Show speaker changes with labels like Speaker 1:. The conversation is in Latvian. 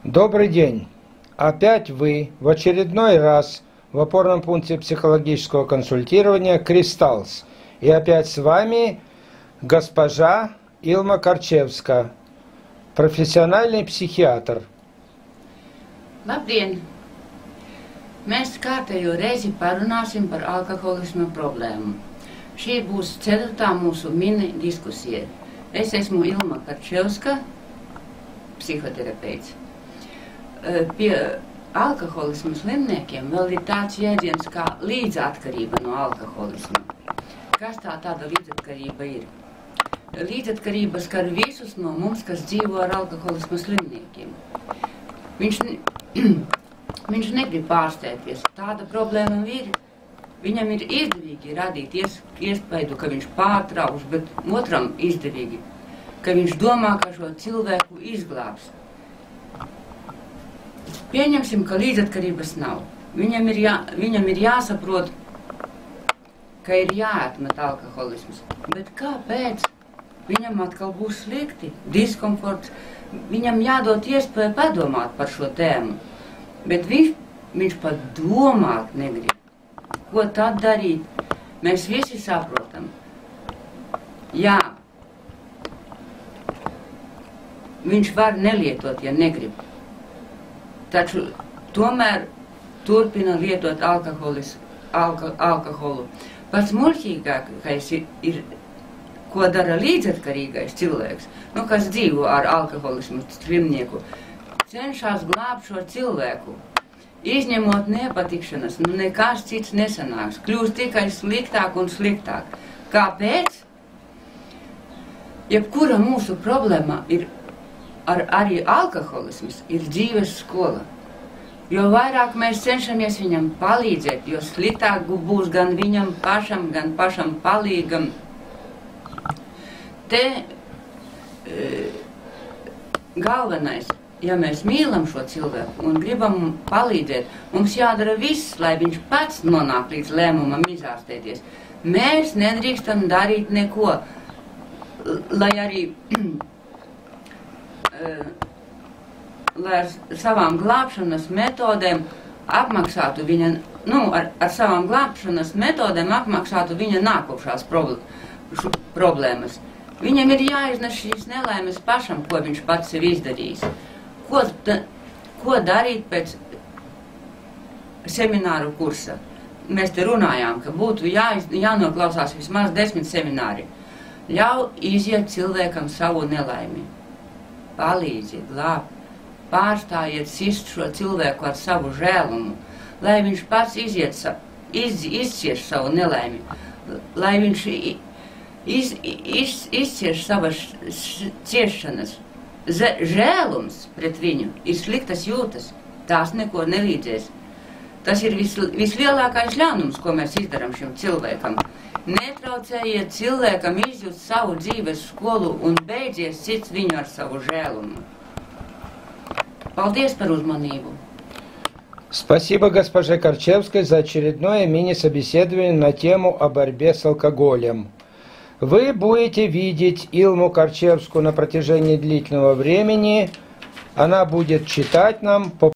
Speaker 1: Добрый день! Опять вы в очередной раз в опорном пункте психологического консультирования «Кристалс». И опять с вами госпожа Илма Карчевska, профессиональный психиатр.
Speaker 2: Labdien! Mēs kārtējo reizi parunāsim par alkoholisma problēmu. Šī būs 4. mūsu mini diskusija. Es esmu Ilma Karčevska, psihoterapeits. Pie alkoholisma slimniekiem vēl ir tāds jēdziens kā līdzatkarība no alkoholisma. Kas tāda līdzatkarība ir? Līdzatkarība skar visus no mums, kas dzīvo ar alkoholisma slimniekiem. Viņš negrib pārsteigties. Tāda problēma ir. Viņam ir izdevīgi radīt iespēju, ka viņš pārtrauks, bet otram izdevīgi, ka viņš domā, ka šo cilvēku izglābs. Pieņemsim, ka līdzatkarības nav. Viņam ir jāsaprot, ka ir jāatmet alkoholisms. Bet kāpēc? Viņam atkal būs slikti, diskomforts. Viņam jādod iespēju padomāt par šo tēmu. Bet viņš pat domāt negrib. Ko tad darīt? Mēs visi saprotam. Jā, viņš var nelietot, ja negrib. Taču tomēr turpina lietot alkoholu. Pats muļķīgākais ir, ko dara līdzatkarīgais cilvēks, kas dzīvo ar alkoholismu slimnieku, cenšas glābt šo cilvēku. Izņemot nepatikšanas, nekas cits nesanāks. Kļūst tikai sliktāk un sliktāk. Kāpēc? Jebkura mūsu problēma ir arī alkoholisms, ir dzīves skola. Jo vairāk mēs cenšamies viņam palīdzēt, jo sliktāk būs gan viņam pašam, gan pašam palīgam. Te galvenais, ja mēs mīlam šo cilvēku un gribam palīdzēt, mums jādara viss, lai viņš pats nonāk līdz lēmumam izārstēties. Mēs nedrīkstam darīt neko, lai arī lai ar savām glābšanas metodēm apmaksātu viņa, ar savām glābšanas metodēm apmaksātu viņa nākošās problēmas. Viņam ir jāiznes šīs nelaimes pašam, ko viņš pats ir izdarījis. Ko darīt pēc semināru kursa? Mēs te runājām, ka būtu jānoklausās vismaz 10 semināri. Ļauj iziet cilvēkam savu nelaimi. Palīdziet, glābt. Pārstājiet sist šo cilvēku ar savu žēlumu, lai viņš pats izcieš savu nelaimi, lai viņš izcieš savas ciešanas. Žēlums pret viņu ir sliktas jūtas, tās neko nelīdzēs. Tas ir vislielākais ļaunums, ko mēs izdarām šim cilvēkam. Netraucējiet cilvēkam izjust savu dzīves skolu un beidziet cits viņu ar savu žēlumu. Paldies par uzmanību.
Speaker 1: Спасибо госпоже Карчевской за очередное мини-собеседование на тему о борьбе с алкоголем. Вы будете видеть Илму Карчевскую на протяжении длительного времени. Она будет читать нам по